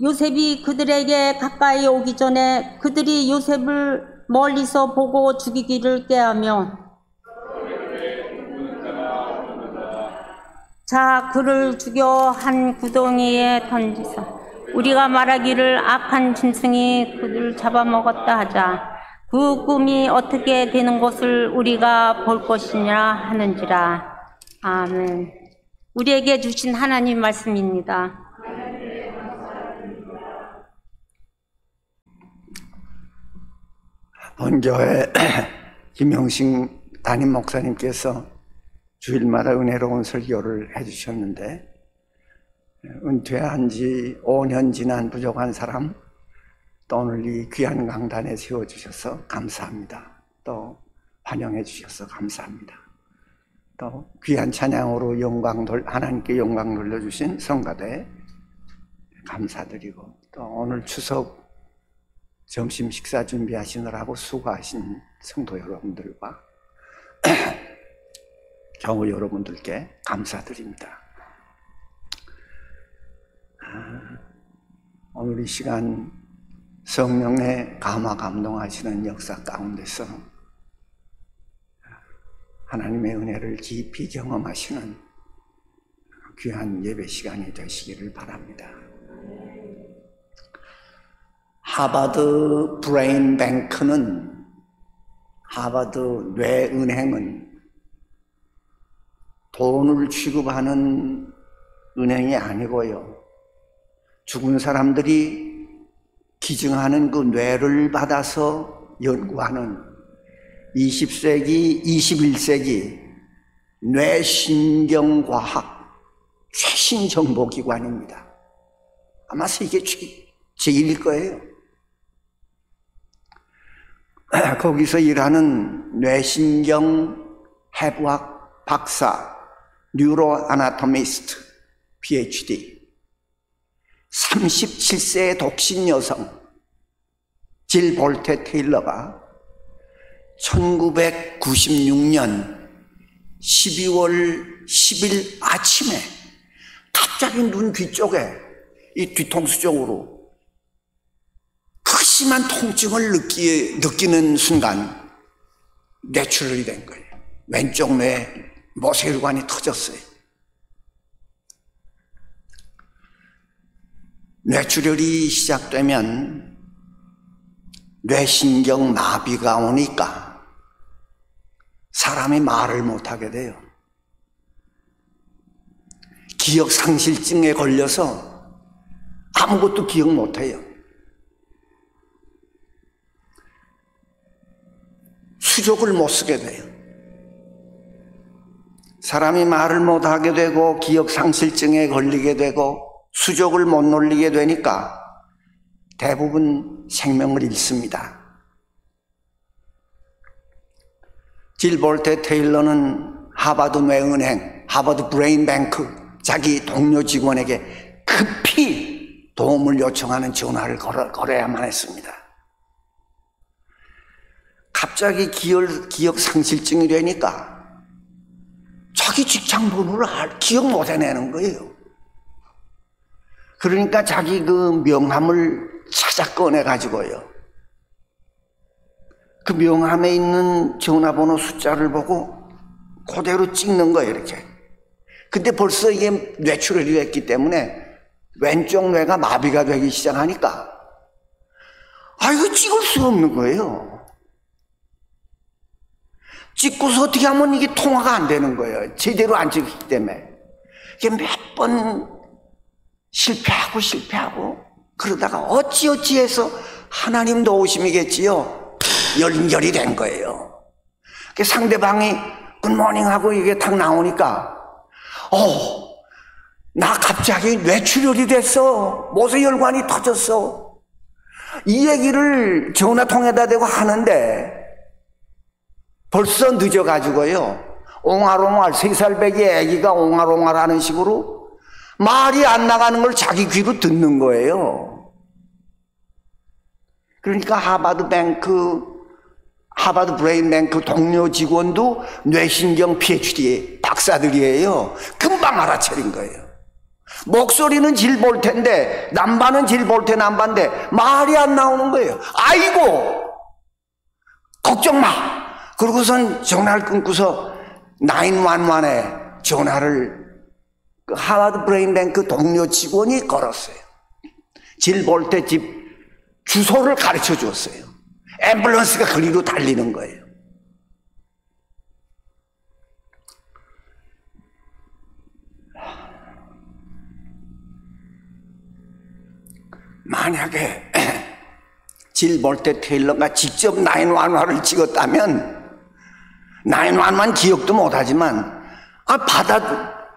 요셉이 그들에게 가까이 오기 전에 그들이 요셉을 멀리서 보고 죽이기를 꾀하며 자 그를 죽여 한 구덩이에 던지사 우리가 말하기를 악한 짐승이 그들을 잡아먹었다 하자 그 꿈이 어떻게 되는 것을 우리가 볼 것이냐 하는지라. 아멘. 우리에게 주신 하나님 말씀입니다. 본교회 김영식 담임 목사님께서 주일마다 은혜로운 설교를 해주셨는데, 은퇴한 지 5년 지난 부족한 사람, 또 오늘 이 귀한 강단에 세워주셔서 감사합니다. 또 환영해 주셔서 감사합니다. 또 귀한 찬양으로 하나님께 영광 돌려주신 성가대 감사드리고, 또 오늘 추석 점심 식사 준비하시느라고 수고하신 성도 여러분들과 교우 여러분들께 감사드립니다. 오늘 이 시간 성령의 감화 감동하시는 역사 가운데서 하나님의 은혜를 깊이 경험하시는 귀한 예배 시간이 되시기를 바랍니다. 하버드 브레인 뱅크는, 하버드 뇌은행은 돈을 취급하는 은행이 아니고요, 죽은 사람들이 기증하는 그 뇌를 받아서 연구하는 20세기, 21세기 뇌신경과학 최신 정보기관입니다. 아마 이게 제일일 거예요. 거기서 일하는 뇌신경 해부학 박사, 뉴로 아나토미스트, PhD, 37세의 독신 여성 질 볼테 테일러가 1996년 12월 10일 아침에 갑자기 눈 뒤쪽에, 이 뒤통수 쪽으로 극심한 통증을 느끼는 순간 뇌출혈이 된 거예요. 왼쪽 뇌 모세혈관이 터졌어요. 뇌출혈이 시작되면 뇌신경 마비가 오니까 사람이 말을 못하게 돼요. 기억상실증에 걸려서 아무것도 기억 못해요. 수족을 못 쓰게 돼요. 사람이 말을 못하게 되고 기억상실증에 걸리게 되고 수족을 못 놀리게 되니까 대부분 생명을 잃습니다. 질 볼테 테일러는 하버드 뇌은행, 하버드 브레인 뱅크, 자기 동료 직원에게 급히 도움을 요청하는 전화를 걸어야만 했습니다. 갑자기 기억상실증이 되니까 자기 직장 번호를 기억 못 해내는 거예요. 그러니까 자기 그 명함을 찾아 꺼내가지고요, 그 명함에 있는 전화번호 숫자를 보고 그대로 찍는 거예요, 이렇게. 근데 벌써 이게 뇌출혈이 됐기 때문에 왼쪽 뇌가 마비가 되기 시작하니까 이거 찍을 수 없는 거예요. 찍고서 어떻게 하면 이게 통화가 안 되는 거예요. 제대로 안 찍기 때문에. 이게 몇 번 실패하고 그러다가 어찌해서 하나님 도우심이겠지요, 연결이 된 거예요. 상대방이 굿모닝 하고 이게 탁 나오니까 나 갑자기 뇌출혈이 됐어, 모세혈관이 터졌어, 이 얘기를 전화통에다 대고 하는데 벌써 늦어가지고요, 옹알옹알 3살배기 애기가 옹알옹알 하는 식으로 말이 안 나가는 걸 자기 귀로 듣는 거예요. 그러니까 하버드 브레인 뱅크 동료 직원도 뇌신경 PhD 박사들이에요. 금방 알아차린 거예요. 목소리는 질볼테인데, 남바는 질볼테 남바인데 말이 안 나오는 거예요. 아이고 걱정 마. 그러고선 전화를 끊고서 911에 전화를 그 하와드 브레인뱅크 동료 직원이 걸었어요. 질볼테 집 주소를 가르쳐 주었어요. 앰뷸런스가 그리로 달리는 거예요. 만약에 질볼테 테일러가 직접 911을 찍었다면 911 기억도 못하지만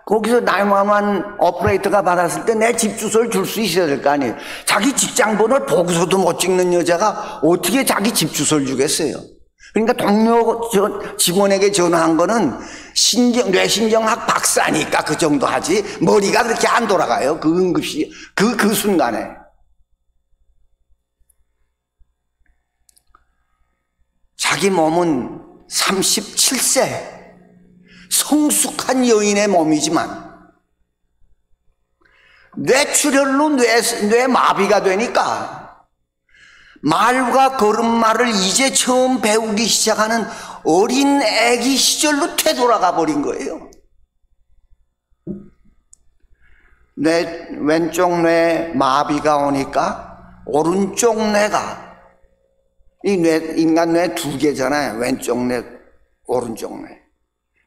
거기서 911 오퍼레이터가 받았을 때 내 집 주소를 줄 수 있어야 될 거 아니에요. 자기 직장 번호를 보고서도 못 찍는 여자가 어떻게 자기 집 주소를 주겠어요. 그러니까 동료 직원에게 전화한 거는 뇌신경학 박사니까 그 정도 하지 머리가 그렇게 안 돌아가요. 그 응급실 그 순간에. 자기 몸은 37세 성숙한 여인의 몸이지만 뇌출혈로 뇌 마비가 되니까 말과 걸음마를 이제 처음 배우기 시작하는 어린 애기 시절로 되돌아가 버린 거예요. 왼쪽 뇌 마비가 오니까 오른쪽 뇌가 인간 뇌 두 개잖아요. 왼쪽 뇌, 오른쪽 뇌.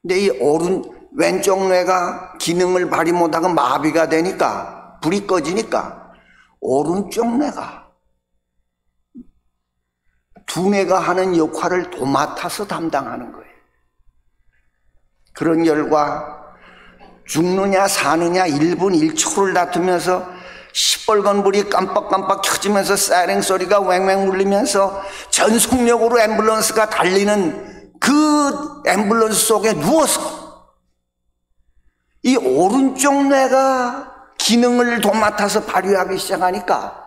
근데 이 왼쪽 뇌가 기능을 발휘 못하고 마비가 되니까, 불이 꺼지니까, 오른쪽 뇌가 두 뇌가 하는 역할을 도맡아서 담당하는 거예요. 그런 결과, 죽느냐 사느냐 1분 1초를 다투면서 시뻘건 불이 깜빡깜빡 켜지면서 사이렌 소리가 왱왱 울리면서 전속력으로 앰뷸런스가 달리는 그 앰뷸런스 속에 누워서 이 오른쪽 뇌가 기능을 도맡아서 발휘하기 시작하니까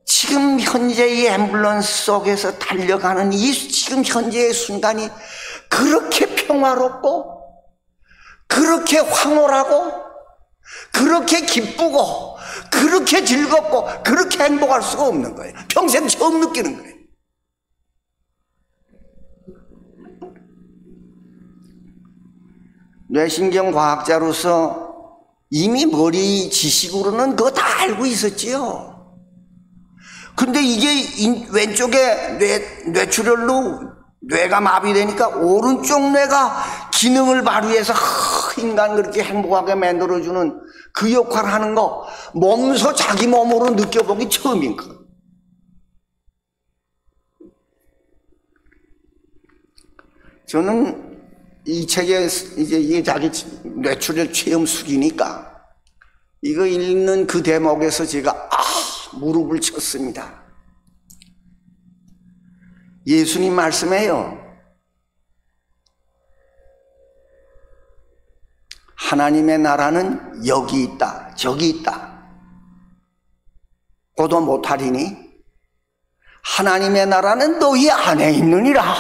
지금 현재 이 앰뷸런스 속에서 달려가는 이 지금 현재의 순간이 그렇게 평화롭고 그렇게 황홀하고 그렇게 기쁘고 그렇게 즐겁고 그렇게 행복할 수가 없는 거예요. 평생 처음 느끼는 거예요. 뇌신경 과학자로서 이미 머리 지식으로는 그거 다 알고 있었지요. 근데 이게 왼쪽에 뇌출혈로 뇌가 마비되니까 오른쪽 뇌가 기능을 발휘해서 인간 그렇게 행복하게 만들어주는 그 역할을 하는 거 몸소 자기 몸으로 느껴보기 처음인 거. 저는 이 책에 이제 이게 자기 뇌출혈 체험 수기니까 이거 읽는 그 대목에서 제가 무릎을 쳤습니다. 예수님 말씀해요. 하나님의 나라는 여기 있다, 저기 있다. 고도 못하리니 하나님의 나라는 너희 안에 있느니라.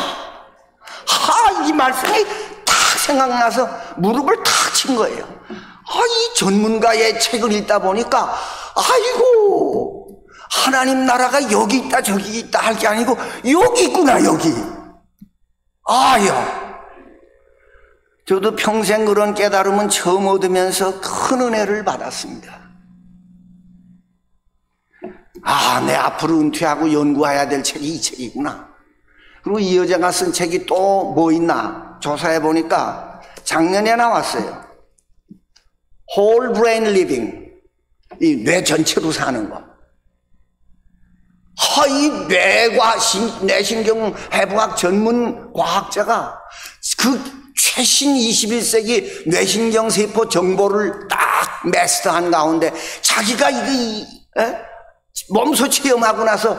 이 말씀이 딱 생각나서 무릎을 탁 친 거예요. 이 전문가의 책을 읽다 보니까 아이고 하나님 나라가 여기 있다 저기 있다 할 게 아니고 여기 있구나 여기. 저도 평생 그런 깨달음은 처음 얻으면서 큰 은혜를 받았습니다. 내 앞으로 은퇴하고 연구해야 될 책이 이 책이구나. 그리고 이 여자가 쓴 책이 또 뭐 있나 조사해 보니까 작년에 나왔어요. Whole Brain Living, 이 뇌 전체로 사는 거. 이 뇌과 뇌신경 해부학 전문 과학자가 그 최신 21세기 뇌신경 세포 정보를 딱 마스터한 가운데 자기가 몸소 체험하고 나서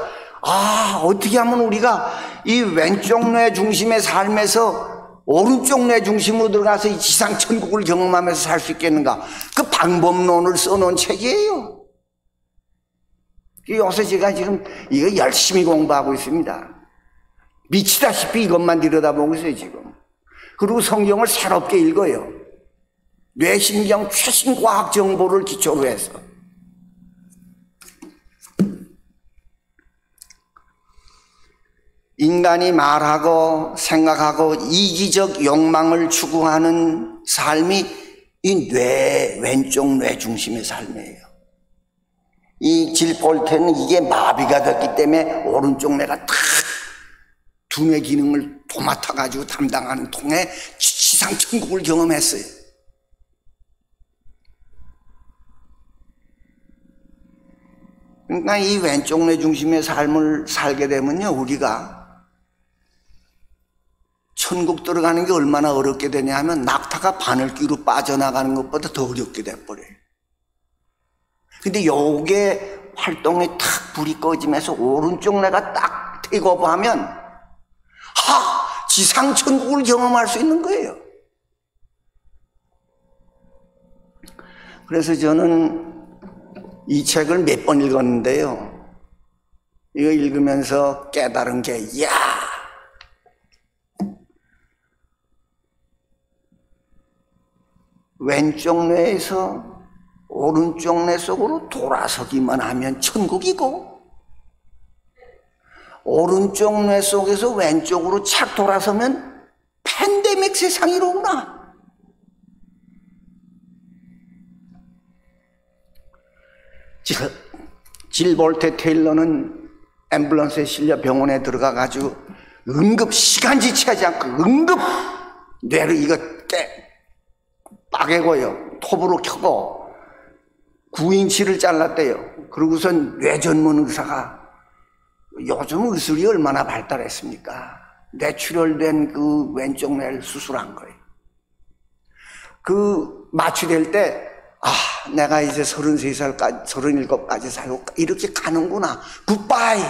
어떻게 하면 우리가 이 왼쪽 뇌 중심의 삶에서 오른쪽 뇌 중심으로 들어가서 이 지상천국을 경험하면서 살 수 있겠는가, 그 방법론을 써놓은 책이에요. 요새 제가 지금 이거 열심히 공부하고 있습니다. 미치다시피 이것만 들여다보고 있어요 지금. 그리고 성경을 새롭게 읽어요. 뇌신경 최신 과학 정보를 기초로 해서 인간이 말하고 생각하고 이기적 욕망을 추구하는 삶이 이 왼쪽 뇌 중심의 삶이에요. 이 질 볼테는 이게 마비가 됐기 때문에 오른쪽 뇌가 탁 두뇌 기능을 도맡아 가지고 담당하는 통에 지상 천국을 경험했어요. 그러니까 이 왼쪽 뇌 중심의 삶을 살게 되면요, 우리가 천국 들어가는 게 얼마나 어렵게 되냐 하면 낙타가 바늘귀로 빠져나가는 것보다 더 어렵게 돼버려요. 근데 요게 활동이 탁 불이 꺼지면서 오른쪽 뇌가 딱 테이크오버하면 지상 천국을 경험할 수 있는 거예요. 그래서 저는 이 책을 몇 번 읽었는데요, 이거 읽으면서 깨달은 게 왼쪽 뇌에서 오른쪽 뇌 속으로 돌아서기만 하면 천국이고, 오른쪽 뇌 속에서 왼쪽으로 착 돌아서면 팬데믹 세상이로구나. 질 볼테 테일러는 앰뷸런스에 실려 병원에 들어가가지고 응급 시간지 취하지 않고 응급 뇌를 이거 빠개고요, 톱으로 켜고 9인치를 잘랐대요. 그러고선 뇌 전문 의사가, 요즘 의술이 얼마나 발달했습니까? 뇌출혈된 그 왼쪽 뇌를 수술한 거예요. 그 마취될 때 내가 이제 33살까지 37까지 살고 이렇게 가는구나, 굿바이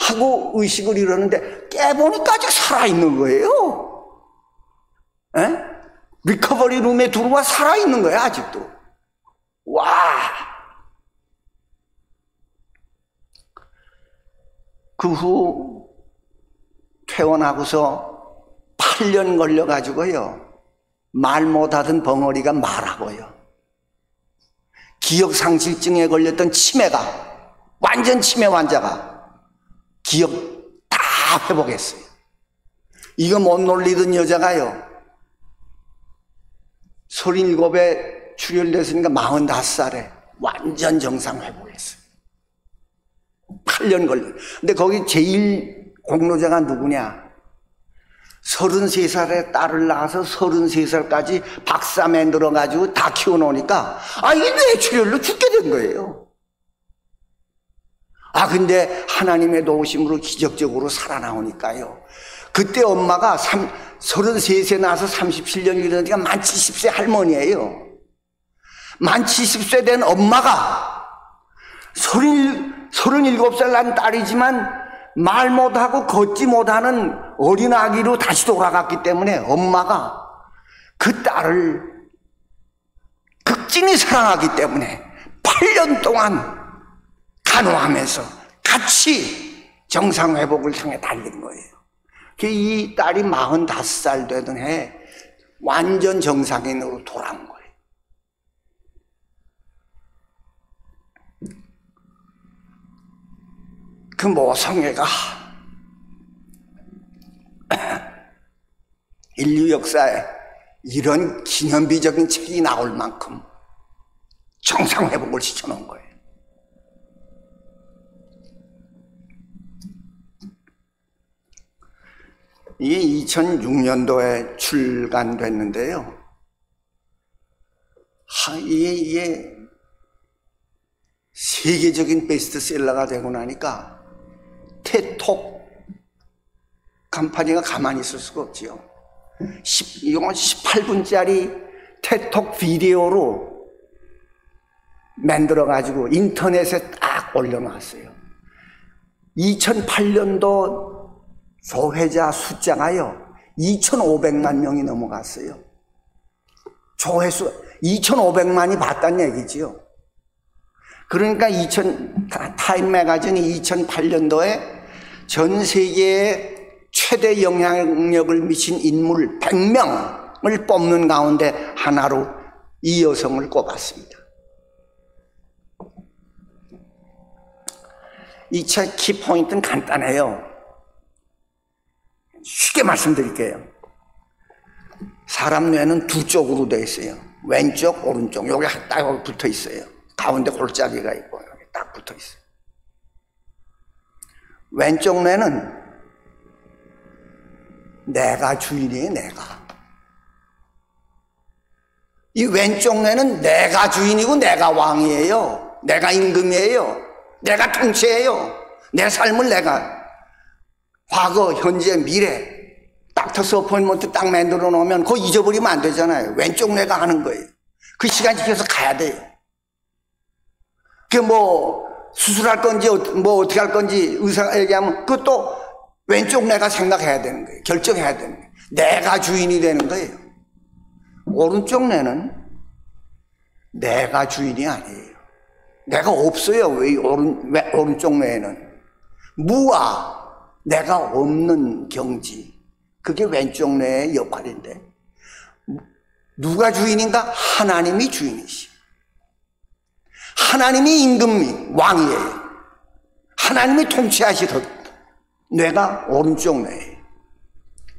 하고 의식을 잃었는데 깨보니까 아직 살아있는 거예요. 에? 리커버리 룸에 들어와 살아있는 거야, 아직도. 와! 그 후 퇴원하고서 8년 걸려가지고요, 말 못하던 벙어리가 말하고요, 기억상실증에 걸렸던 치매가, 완전 치매 환자가 기억 다 회복했어요. 이거 못 놀리던 여자가요, 37에 출혈됐으니까 45살에 완전 정상 회복했어요. 8년 걸려. 근데 거기 제일 공로자가 누구냐? 33살에 딸을 낳아서 33살까지 박사 만들어가지고 다 키워놓으니까 이게 뇌출혈로 죽게 된 거예요. 근데 하나님의 도우심으로 기적적으로 살아나오니까요, 그때 엄마가 33세 나서 37년 이러니까 만 70세 할머니예요. 만 70세 된 엄마가 37살 난 딸이지만 말 못하고 걷지 못하는 어린아기로 다시 돌아갔기 때문에 엄마가 그 딸을 극진히 사랑하기 때문에 8년 동안 간호하면서 같이 정상회복을 향해 달린 거예요. 이 딸이 45살 되던 해에 완전 정상인으로 돌아온 거예요. 그 모성애가 인류 역사에 이런 기념비적인 책이 나올 만큼 정상회복을 시켜놓은 거예요. 이게 2006년도에 출간됐는데요, 이게 세계적인 베스트셀러가 되고 나니까 테톡 컴퍼니가 가만히 있을 수가 없지요. 이건 18분짜리 테톡 비디오로 만들어가지고 인터넷에 딱 올려놨어요. 2008년도 조회자 숫자가요 2,500만 명이 넘어갔어요. 조회수 2,500만이 봤다는 얘기지요. 그러니까 타임 매거진이 2008년도에 전 세계에 최대 영향력을 미친 인물 100명 사람을 뽑는 가운데 하나로 이 여성을 꼽았습니다. 이 책 키포인트는 간단해요. 쉽게 말씀드릴게요. 사람 뇌는 두 쪽으로 되어 있어요. 왼쪽, 오른쪽. 여기 딱 붙어 있어요. 가운데 골짜기가 있고 여기 딱 붙어 있어요. 왼쪽 뇌는 내가 주인이에요. 이 왼쪽 뇌는 내가 주인이고 내가 왕이에요. 내가 임금이에요. 내가 통치해요. 내 삶을 내가 과거, 현재, 미래 닥터스 어포인먼트 딱 만들어 놓으면 그거 잊어버리면 안 되잖아요. 왼쪽 뇌가 하는 거예요. 그 시간 지켜서 가야 돼요. 그게 뭐 수술할 건지 뭐 어떻게 할 건지 의사가 얘기하면 그것도 왼쪽 뇌가 생각해야 되는 거예요. 결정해야 되는 거예요. 내가 주인이 되는 거예요. 오른쪽 뇌는 내가 주인이 아니에요. 내가 없어요. 왜 오른쪽 뇌에는 무아, 내가 없는 경지. 그게 왼쪽 뇌의 역할인데 누가 주인인가? 하나님이 주인이시. 하나님이 임금이 왕이에요. 하나님이 통치하시던 뇌가 오른쪽 뇌예요.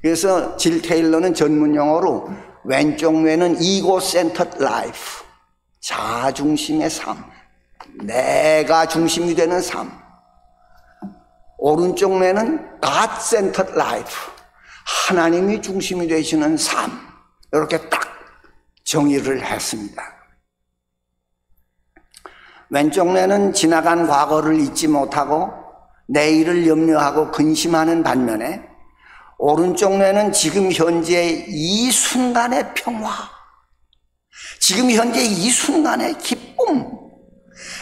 그래서 질 테일러는 전문 용어로 왼쪽 뇌는 이고센터드 라이프, 자중심의 삶, 내가 중심이 되는 삶. 오른쪽 뇌는 God centered life, 하나님이 중심이 되시는 삶. 이렇게 딱 정의를 했습니다. 왼쪽 뇌는 지나간 과거를 잊지 못하고 내일을 염려하고 근심하는 반면에 오른쪽 뇌는 지금 현재 이 순간의 평화, 지금 현재 이 순간의 기쁨,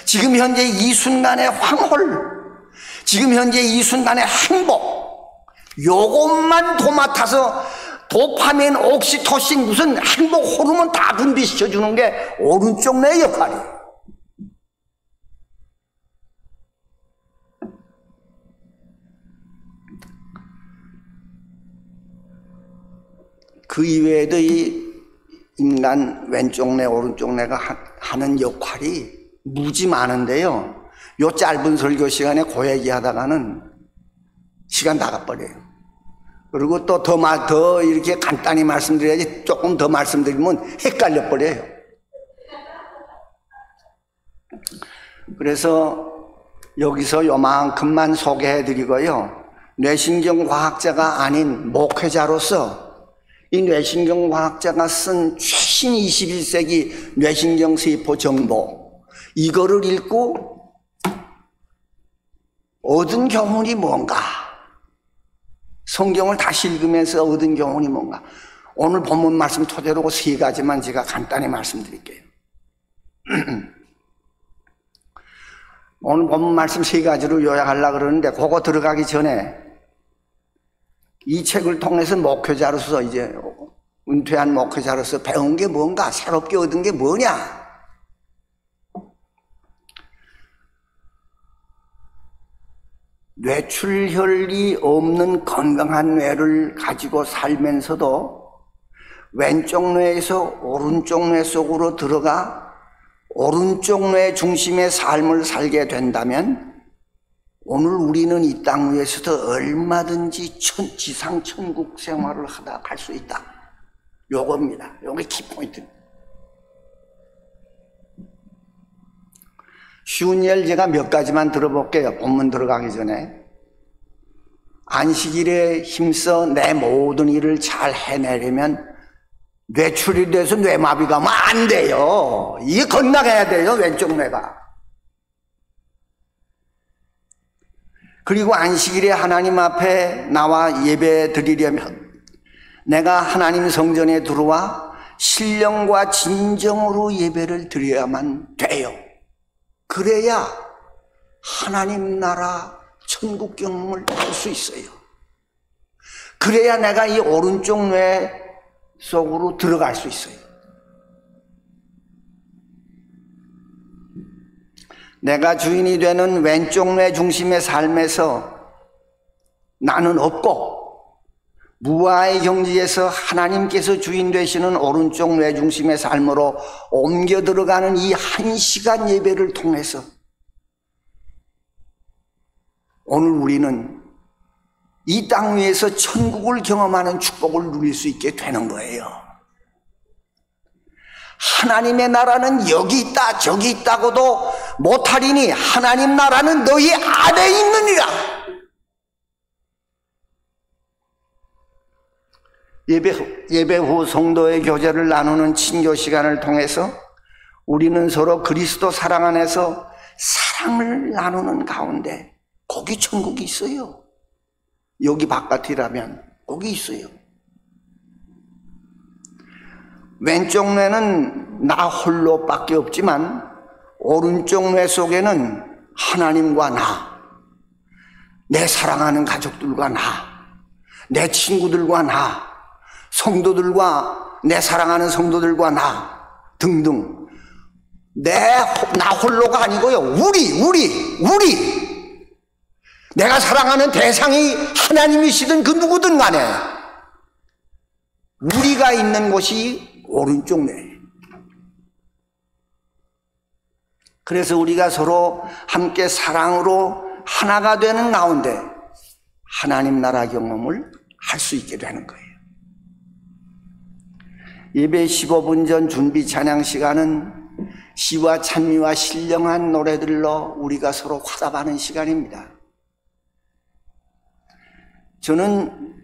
지금 현재 이 순간의 황홀, 지금 현재 이 순간의 행복, 요것만 도맡아서 도파민, 옥시토신, 무슨 행복 호르몬 다 분비시켜주는 게 오른쪽 뇌의 역할이에요. 그 이외에도 이 인간 왼쪽 뇌, 오른쪽 뇌가 하는 역할이 무지 많은데요. 요 짧은 설교 시간에 그 얘기 하다가는 시간 다 가버려요. 그리고 또 더 이렇게 간단히 말씀드려야지 조금 더 말씀드리면 헷갈려 버려요. 그래서 여기서 요만큼만 소개해 드리고요. 뇌신경 과학자가 아닌 목회자로서 이 뇌신경 과학자가 쓴 최신 21세기 뇌신경 세포 정보, 이거를 읽고 얻은 교훈이 뭔가, 성경을 다시 읽으면서 얻은 교훈이 뭔가, 오늘 본문 말씀 토대로 그 세 가지만 제가 간단히 말씀드릴게요. 오늘 본문 말씀 세 가지로 요약하려고 그러는데 그거 들어가기 전에 이 책을 통해서 목회자로서, 이제 은퇴한 목회자로서 배운 게 뭔가, 새롭게 얻은 게 뭐냐? 뇌출혈이 없는 건강한 뇌를 가지고 살면서도 왼쪽 뇌에서 오른쪽 뇌 속으로 들어가 오른쪽 뇌 중심의 삶을 살게 된다면 오늘 우리는 이 땅 위에서도 얼마든지 지상 천국 생활을 하다 갈 수 있다. 요겁니다. 요게 키포인트입니다. 쉬운 예를 제가 몇 가지만 들어볼게요. 본문 들어가기 전에. 안식일에 힘써 내 모든 일을 잘 해내려면 뇌출이 돼서 뇌마비가 오면 안 돼요. 이게 건강해야 돼요. 왼쪽 뇌가. 그리고 안식일에 하나님 앞에 나와 예배 드리려면 내가 하나님 성전에 들어와 신령과 진정으로 예배를 드려야만 돼요. 그래야 하나님 나라 천국 경험을 할 수 있어요. 그래야 내가 이 오른쪽 뇌 속으로 들어갈 수 있어요. 내가 주인이 되는 왼쪽 뇌 중심의 삶에서 나는 없고 무아의 경지에서 하나님께서 주인 되시는 오른쪽 뇌 중심의 삶으로 옮겨 들어가는 이 1시간 예배를 통해서 오늘 우리는 이 땅 위에서 천국을 경험하는 축복을 누릴 수 있게 되는 거예요. 하나님의 나라는 여기 있다 저기 있다고도 못하리니 하나님 나라는 너희 안에 있느니라. 예배 후 성도의 교제를 나누는 친교 시간을 통해서 우리는 서로 그리스도 사랑 안에서 사랑을 나누는 가운데 거기 천국이 있어요. 여기 바깥이라면 거기 있어요. 왼쪽 뇌는 나 홀로밖에 없지만 오른쪽 뇌 속에는 하나님과 나, 내 사랑하는 가족들과 나, 내 친구들과 나, 성도들과 내 사랑하는 성도들과 나 등등 나 홀로가 아니고요. 우리 내가 사랑하는 대상이 하나님이시든 그 누구든 간에 우리가 있는 곳이 오른쪽 뇌. 그래서 우리가 서로 함께 사랑으로 하나가 되는 가운데 하나님 나라 경험을 할 수 있게 되는 거예요. 예배 15분 전 준비 찬양 시간은 시와 찬미와 신령한 노래들로 우리가 서로 화답하는 시간입니다. 저는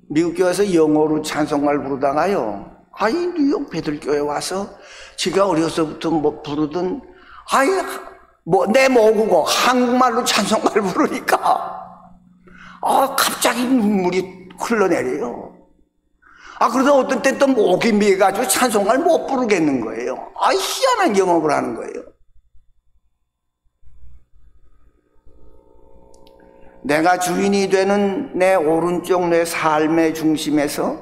미국 교회에서 영어로 찬송가를 부르다가요, 뉴욕 베들교회 와서 제가 어려서부터 부르던 내 모국어 한국말로 찬송가를 부르니까 갑자기 눈물이 흘러내려요. 그러다 어떤 때 또 목이 메가지고 찬송가를 못 부르겠는 거예요. 희한한 경험을 하는 거예요. 내가 주인이 되는 내 오른쪽 뇌 삶의 중심에서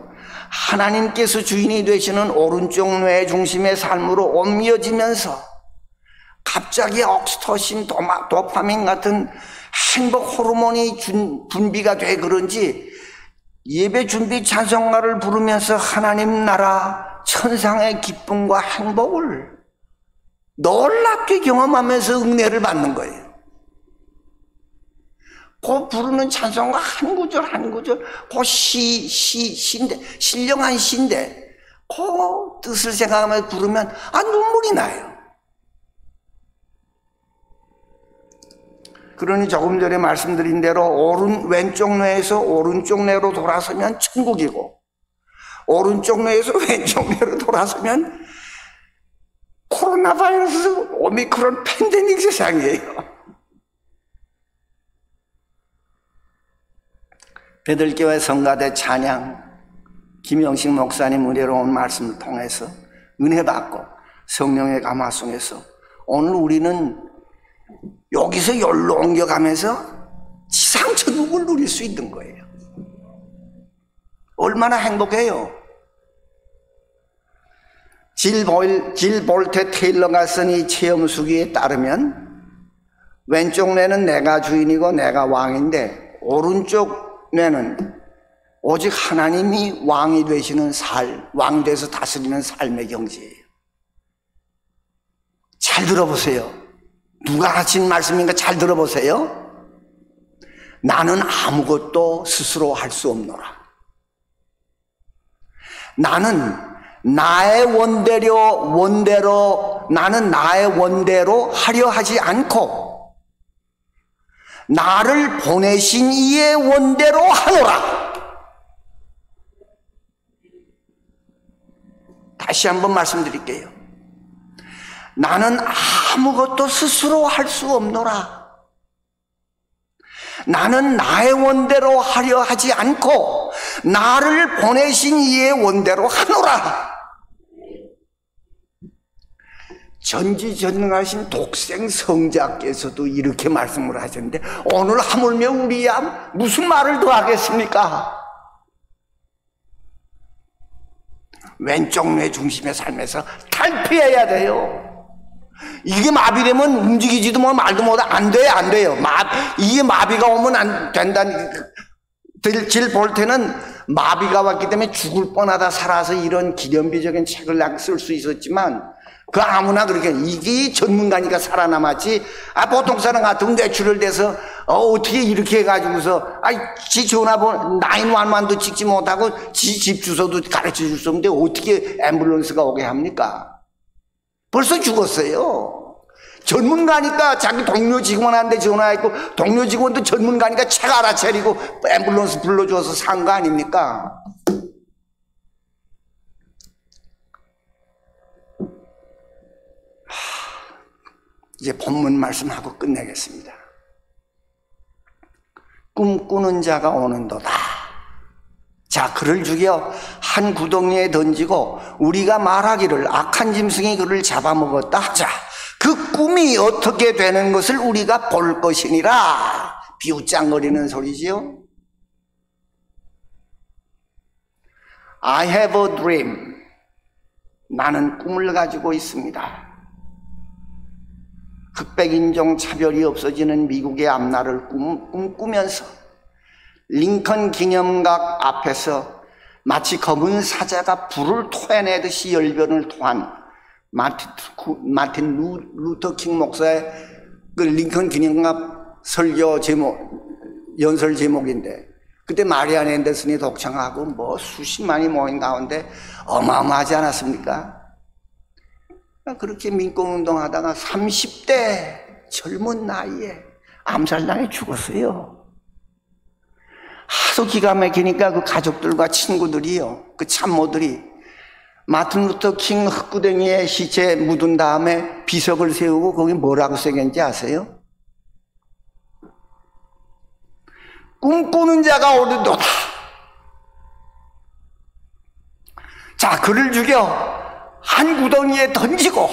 하나님께서 주인이 되시는 오른쪽 뇌 중심의 삶으로 옮겨지면서 갑자기 옥시토신, 도파민 같은 행복 호르몬이 분비가 돼 그런지 예배 준비 찬송가를 부르면서 하나님 나라 천상의 기쁨과 행복을 놀랍게 경험하면서 은혜를 받는 거예요. 그 부르는 찬송가 한 구절 한 구절 그 시인데 신령한 시인데 그 뜻을 생각하면서 부르면 눈물이 나요. 그러니 조금 전에 말씀드린 대로 왼쪽 뇌에서 오른쪽 뇌로 돌아서면 천국이고 오른쪽 뇌에서 왼쪽 뇌로 돌아서면 코로나 바이러스 오미크론 팬데믹 세상이에요. 베들교회 성가대 찬양 김영식 목사님 은혜로운 말씀을 통해서 은혜 받고 성령의 감화 속에서 오늘 우리는 여기서 열로 옮겨가면서 지상천국을 누릴 수 있는 거예요. 얼마나 행복해요. 질 볼테 테일러가 쓴 이 체험수기에 따르면 왼쪽 뇌는 내가 주인이고 내가 왕인데 오른쪽 뇌는 오직 하나님이 왕이 되시는 왕이 돼서 다스리는 삶의 경지예요. 잘 들어보세요. 누가 하신 말씀인가 잘 들어보세요. 나는 아무것도 스스로 할 수 없노라. 나는 나의 원대로 하려 하지 않고 나를 보내신 이의 원대로 하노라. 다시 한번 말씀드릴게요. 나는 아무것도 스스로 할 수 없노라. 나는 나의 원대로 하려 하지 않고 나를 보내신 이의 원대로 하노라. 전지전능하신 독생 성자께서도 이렇게 말씀을 하셨는데 오늘 하물며 우리야 무슨 말을 더 하겠습니까? 왼쪽 뇌 중심의 삶에서 탈피해야 돼요. 이게 마비되면 움직이지도 뭐 말도 못해. 안 돼요. 이게 마비가 오면 안 된다는 질 볼 때는 마비가 왔기 때문에 죽을 뻔하다 살아서 이런 기념비적인 책을 쓸 수 있었지만 그 아무나 그렇게 이게 전문가니까 살아남았지. 보통 사람 같으면 뇌출혈 돼서 어떻게 이렇게 해가지고서 지 전화번호 911도 찍지 못하고 지 집 주소도 가르쳐 줄 수 없는데 어떻게 앰뷸런스가 오게 합니까? 벌써 죽었어요. 전문가니까 자기 동료 직원한테 전화했고 동료 직원도 전문가니까 책 알아차리고 앰뷸런스 불러줘서 산 거 아닙니까? 이제 본문 말씀하고 끝내겠습니다. 꿈꾸는 자가 오는도다. 자, 그를 죽여 한 구덩이에 던지고 우리가 말하기를 악한 짐승이 그를 잡아먹었다 하자. 그 꿈이 어떻게 되는 것을 우리가 볼 것이니라. 비웃장거리는 소리지요. I have a dream. 나는 꿈을 가지고 있습니다. 흑백인종 차별이 없어지는 미국의 앞날을 꿈꾸면서 링컨 기념각 앞에서 마치 검은 사자가 불을 토해내듯이 열변을 토한 마틴 루터킹 목사의 그 링컨 기념각 설교 제목, 연설 제목인데 그때 마리안 앤더슨이 독창하고 뭐 수십만이 모인 가운데 어마어마하지 않았습니까? 그렇게 민권운동 하다가 30대 젊은 나이에 암살당해 죽었어요. 하도 기가 막히니까 그 가족들과 친구들이요, 그 참모들이 마틴 루터 킹 흙구덩이에 시체 묻은 다음에 비석을 세우고 거기 뭐라고 써있는지 아세요? 꿈꾸는 자가 오는도다. 자, 그를 죽여 한 구덩이에 던지고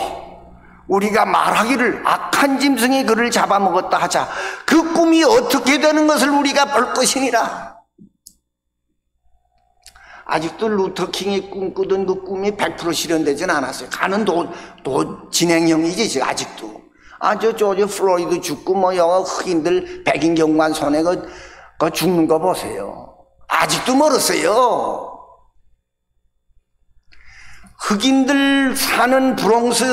우리가 말하기를 악한 짐승이 그를 잡아먹었다 하자. 그 꿈이 어떻게 되는 것을 우리가 볼 것이니라. 아직도 루터킹이 꿈꾸던 그 꿈이 100% 실현되진 않았어요. 가는 진행형이지 아직도. 저 조지 플로이드 죽고 뭐 영어 흑인들 백인 경관 손에 그 죽는 거 보세요. 아직도 멀었어요. 흑인들 사는 브롱스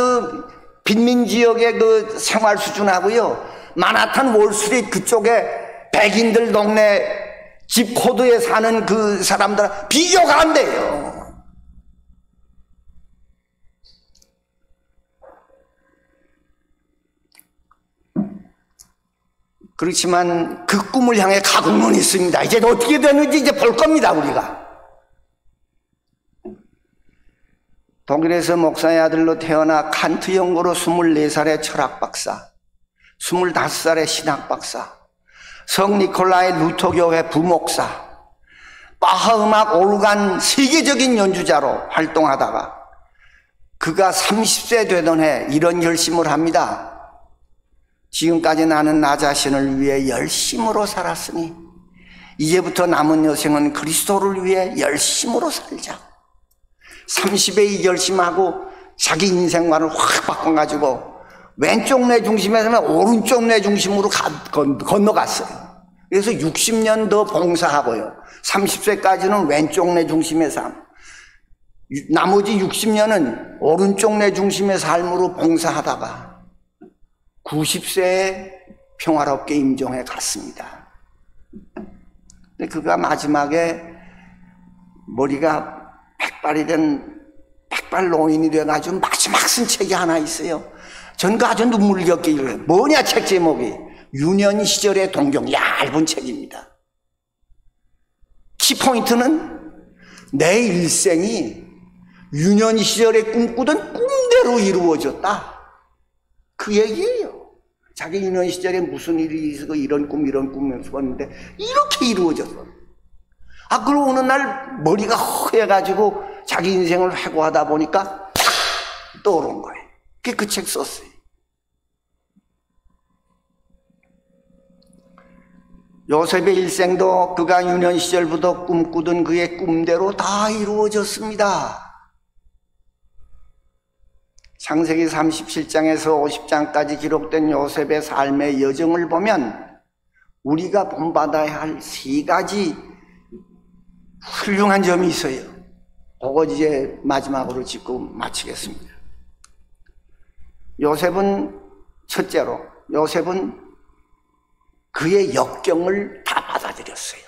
빈민 지역의 그 생활 수준하고요, 마나탄 월스트리트 그쪽에 백인들 동네 집 코드에 사는 그 사람들 비교가 안 돼요. 그렇지만 그 꿈을 향해 가고는 있습니다. 이제 어떻게 되는지 이제 볼 겁니다, 우리가. 독일에서 목사의 아들로 태어나 칸트 연구로 24살의 철학 박사, 25살의 신학 박사, 성 니콜라의 루터교회 부목사, 바하 음악 오르간 세계적인 연주자로 활동하다가 그가 30세 되던 해 이런 결심을 합니다. 지금까지 나는 나 자신을 위해 열심으로 살았으니 이제부터 남은 여생은 그리스도를 위해 열심으로 살자. 30에 이 결심하고 자기 인생관을 확 바꿔가지고 왼쪽 뇌 중심에서 오른쪽 뇌 중심으로 건너갔어요. 그래서 60년 더 봉사하고요, 30세까지는 왼쪽 뇌 중심의 삶, 나머지 60년은 오른쪽 뇌 중심의 삶으로 봉사하다가 90세에 평화롭게 임종해 갔습니다. 근데 그가 마지막에 머리가 백발이 된 백발 노인이 돼가지고 마지막 쓴 책이 하나 있어요. 전 그 아주 눈물겹게 읽어요. 뭐냐 책 제목이? 유년 시절의 동경. 얇은 책입니다. 키포인트는 내 일생이 유년 시절에 꿈꾸던 꿈대로 이루어졌다, 그 얘기예요. 자기 유년 시절에 무슨 일이 있었고 이런 꿈을 꿨는데 이렇게 이루어졌어. 그리고 어느 날 머리가 허해가지고 자기 인생을 회고하다 보니까 팍 떠오른 거예요. 그 책 썼어요. 요셉의 일생도 그가 유년 시절부터 꿈꾸던 그의 꿈대로 다 이루어졌습니다. 창세기 37장에서 50장까지 기록된 요셉의 삶의 여정을 보면 우리가 본받아야 할 세 가지 훌륭한 점이 있어요. 그거 이제 마지막으로 짚고 마치겠습니다. 첫째로 요셉은 그의 역경을 다 받아들였어요.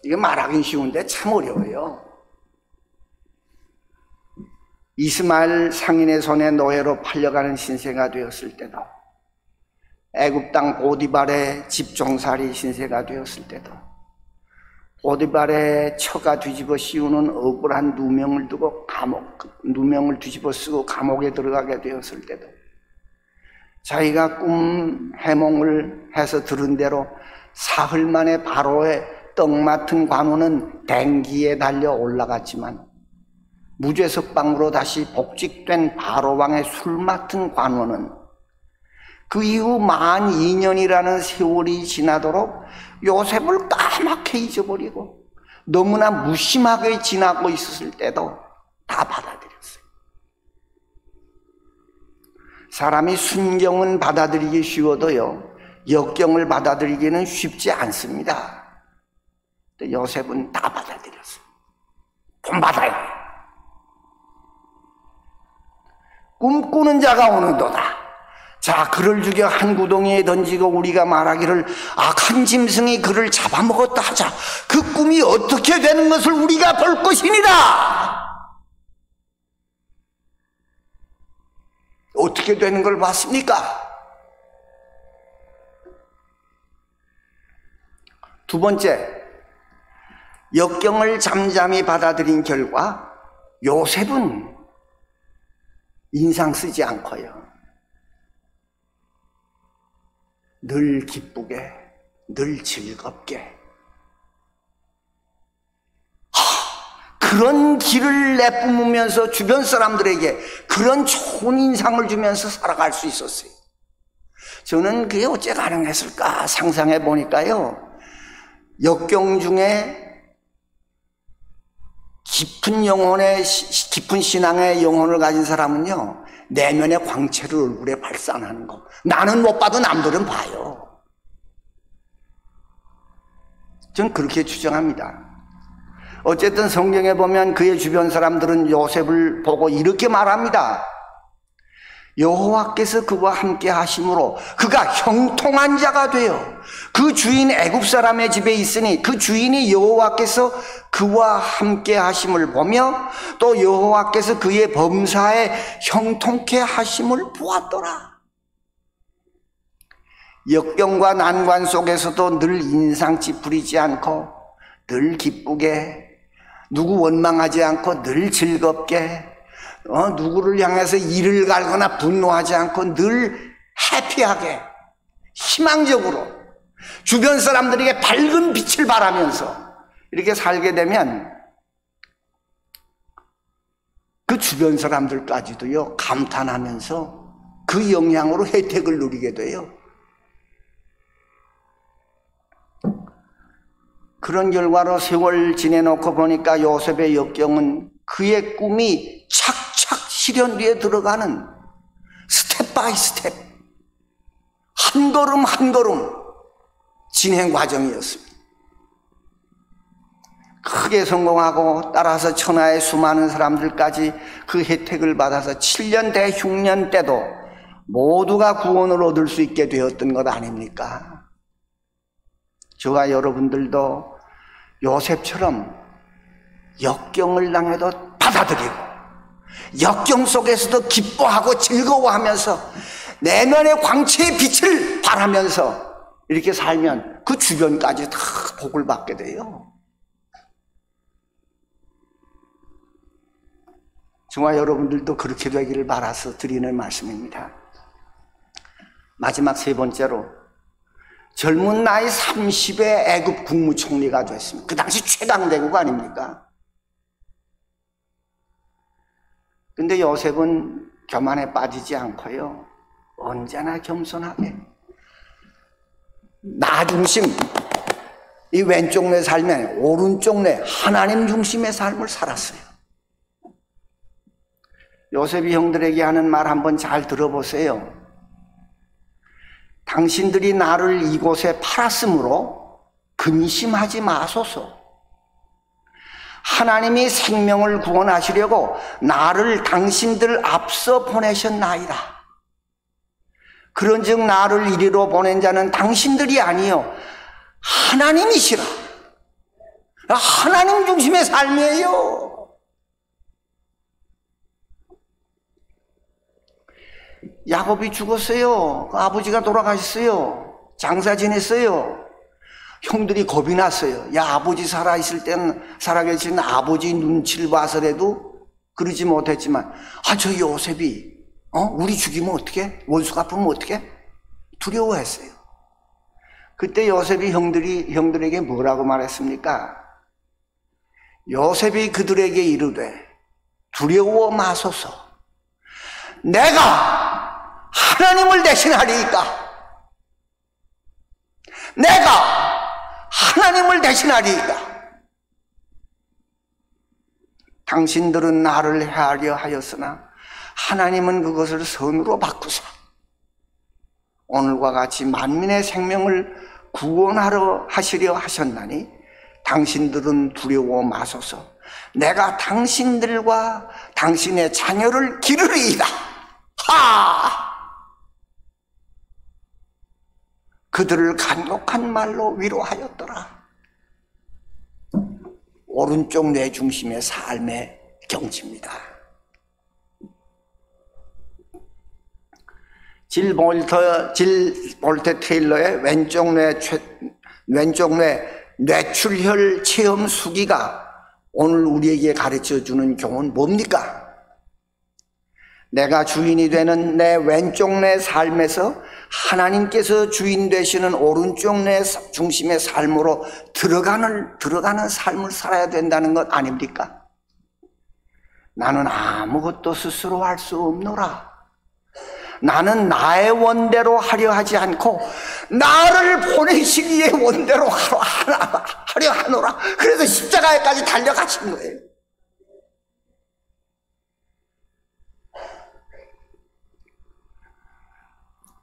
이게 말하긴 쉬운데 참 어려워요. 이스마엘 상인의 손에 노예로 팔려가는 신세가 되었을 때도, 애굽 땅 보디발의 집종살이 신세가 되었을 때도, 보디발의 처가 뒤집어 씌우는 억울한 누명을 두고 누명을 뒤집어 쓰고 감옥에 들어가게 되었을 때도, 자기가 해몽을 해서 들은 대로 사흘 만에 바로의 떡 맡은 관원은 댕기에 달려 올라갔지만, 무죄석방으로 다시 복직된 바로왕의 술 맡은 관원은 그 이후 만 2년이라는 세월이 지나도록 요셉을 까맣게 잊어버리고 너무나 무심하게 지나고 있었을 때도 다 받아들였어요. 사람이 순경은 받아들이기 쉬워도요, 역경을 받아들이기는 쉽지 않습니다. 요셉은 다 받아들였어요. 본받아야 해요. 꿈꾸는 자가 오는도다. 자, 그를 죽여 한 구덩이에 던지고 우리가 말하기를 악한 짐승이 그를 잡아먹었다 하자. 그 꿈이 어떻게 되는 것을 우리가 볼 것이니라. 어떻게 되는 걸 봤습니까? 두 번째, 역경을 잠잠히 받아들인 결과 요셉은 인상 쓰지 않고요, 늘 기쁘게, 늘 즐겁게, 그런 길을 내뿜으면서 주변 사람들에게 그런 좋은 인상을 주면서 살아갈 수 있었어요. 저는 그게 어째 가능했을까 상상해 보니까요, 역경 중에 깊은 신앙의 영혼을 가진 사람은요, 내면의 광채를 얼굴에 발산하는 거. 나는 못 봐도 남들은 봐요. 전 그렇게 추정합니다. 어쨌든 성경에 보면 그의 주변 사람들은 요셉을 보고 이렇게 말합니다. 여호와께서 그와 함께 하심으로 그가 형통한 자가 되어 그 주인 애굽 사람의 집에 있으니 그 주인이 여호와께서 그와 함께 하심을 보며 또 여호와께서 그의 범사에 형통케 하심을 보았더라. 역경과 난관 속에서도 늘 인상 찌푸리지 않고 늘 기쁘게, 누구 원망하지 않고 늘 즐겁게, 누구를 향해서 이를 갈거나 분노하지 않고 늘 해피하게, 희망적으로 주변 사람들에게 밝은 빛을 발하면서 이렇게 살게 되면 그 주변 사람들까지도요, 감탄하면서 그 영향으로 혜택을 누리게 돼요. 그런 결과로 세월 지내놓고 보니까 요셉의 역경은 그의 꿈이 착착 실현되어 들어가는 스텝 바이 스텝, 한 걸음 한 걸음 진행 과정이었습니다. 크게 성공하고 따라서 천하의 수많은 사람들까지 그 혜택을 받아서 7년 대흉년 때도 모두가 구원을 얻을 수 있게 되었던 것 아닙니까? 저와 여러분들도 요셉처럼 역경을 당해도 받아들이고 역경 속에서도 기뻐하고 즐거워하면서 내면의 광채의 빛을 발하면서 이렇게 살면 그 주변까지 다 복을 받게 돼요. 저와 여러분들도 그렇게 되기를 바라서 드리는 말씀입니다. 마지막 세 번째로, 젊은 나이 30에 애굽 국무총리가 됐습니다. 그 당시 최강대국 아닙니까? 근데 요셉은 교만에 빠지지 않고요, 언제나 겸손하게 나 중심, 이 왼쪽 내 삶에 오른쪽 내 하나님 중심의 삶을 살았어요. 요셉이 형들에게 하는 말 한번 잘 들어보세요. 당신들이 나를 이곳에 팔았으므로 근심하지 마소서. 하나님이 생명을 구원하시려고 나를 당신들 앞서 보내셨나이다. 그런즉 나를 이리로 보낸 자는 당신들이 아니요 하나님이시라. 하나님 중심의 삶이에요. 야곱이 죽었어요. 아버지가 돌아가셨어요. 장사 지냈어요. 형들이 겁이 났어요. 야, 아버지 살아있을 때는, 살아계신 아버지 눈치를 봐서라도 그러지 못했지만, 저 요셉이, 우리 죽이면 어떡해? 원수 갚으면 어떡해? 두려워했어요. 그때 요셉이 형들에게 뭐라고 말했습니까? 요셉이 그들에게 이르되, 두려워 마소서. 내가 하나님을 대신하리이까. 내가 하나님을 대신하리이까. 당신들은 나를 해하려 하였으나 하나님은 그것을 선으로 바꾸사 오늘과 같이 만민의 생명을 구원하려 하시려 하셨나니 당신들은 두려워 마소서. 내가 당신들과 당신의 자녀를 기르리이다. 그들을 간곡한 말로 위로하였더라. 오른쪽 뇌 중심의 삶의 경지입니다. 질 볼테 테일러의 왼쪽 뇌 뇌출혈 체험 수기가 오늘 우리에게 가르쳐주는 교훈은 뭡니까? 내가 주인이 되는 내 왼쪽 내 삶에서 하나님께서 주인 되시는 오른쪽 내 중심의 삶으로 들어가는 삶을 살아야 된다는 것 아닙니까? 나는 아무것도 스스로 할 수 없노라. 나는 나의 원대로 하려 하지 않고 나를 보내시기에 원대로 하려 하노라. 그래서 십자가에까지 달려가신 거예요.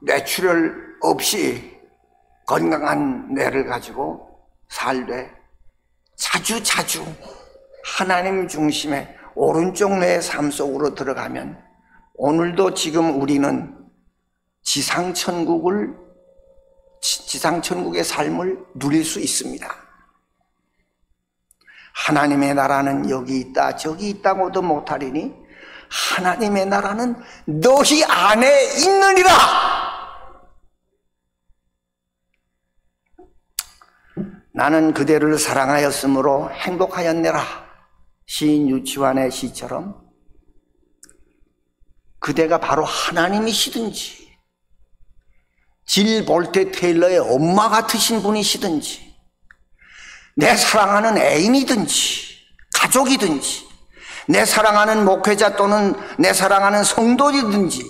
뇌출혈 없이 건강한 뇌를 가지고 살되 자주 하나님 중심의 오른쪽 뇌의 삶 속으로 들어가면 오늘도 지금 우리는 지상천국의 삶을 누릴 수 있습니다. 하나님의 나라는 여기 있다 저기 있다고도 못하리니 하나님의 나라는 너희 안에 있느니라. 나는 그대를 사랑하였으므로 행복하였네라. 시인 유치환의 시처럼 그대가 바로 하나님이시든지 질 볼테 테일러의 엄마 같으신 분이시든지 내 사랑하는 애인이든지 가족이든지 내 사랑하는 목회자 또는 내 사랑하는 성도이든지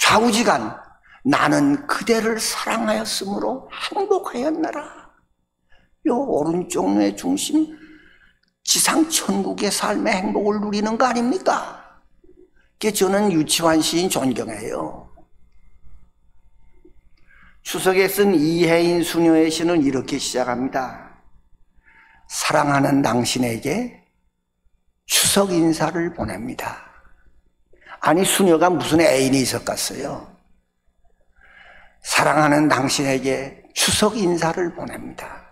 좌우지간 나는 그대를 사랑하였으므로 행복하였나라. 요 오른쪽 뇌 중심 지상천국의 삶의 행복을 누리는 거 아닙니까? 그게 저는 유치환 시인 존경해요. 추석에 쓴 이혜인 수녀의 시는 이렇게 시작합니다. 사랑하는 당신에게 추석 인사를 보냅니다. 아니 수녀가 무슨 애인이 있었겠어요? 사랑하는 당신에게 추석 인사를 보냅니다.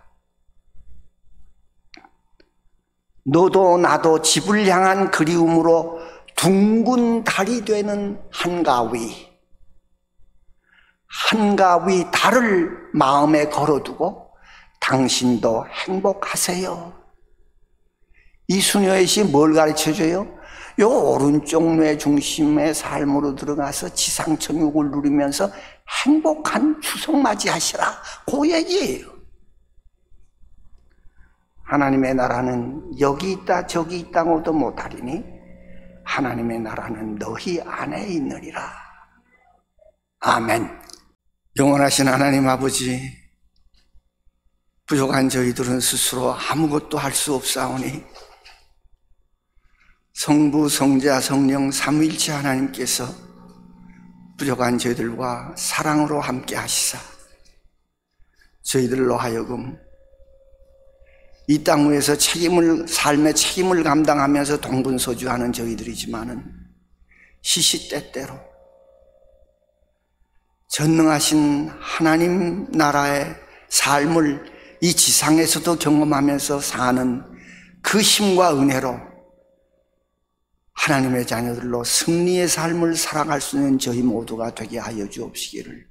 너도 나도 집을 향한 그리움으로 둥근 달이 되는 한가위 달을 마음에 걸어두고 당신도 행복하세요. 이 수녀의 시 뭘 가르쳐줘요? 요 오른쪽 뇌 중심의 삶으로 들어가서 지상천국을 누리면서 행복한 추석 맞이하시라. 그 얘기예요. 하나님의 나라는 여기 있다 저기 있다고도 못하리니 하나님의 나라는 너희 안에 있느니라. 아멘. 영원하신 하나님 아버지, 부족한 저희들은 스스로 아무것도 할 수 없사오니 성부, 성자, 성령 삼위일체 하나님께서 부족한 저희들과 사랑으로 함께 하시사 저희들로 하여금 이 땅 위에서 삶의 책임을 감당하면서 동분서주하는 저희들이지만은 시시때때로 전능하신 하나님 나라의 삶을 이 지상에서도 경험하면서 사는 그 힘과 은혜로 하나님의 자녀들로 승리의 삶을 살아갈 수 있는 저희 모두가 되게 하여 주옵시기를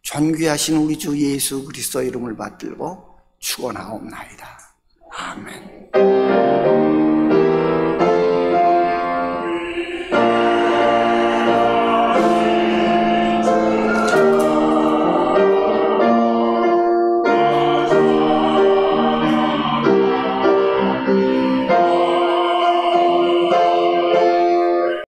존귀하신 우리 주 예수 그리스도 이름을 받들고 축원하옵나이다. 아멘.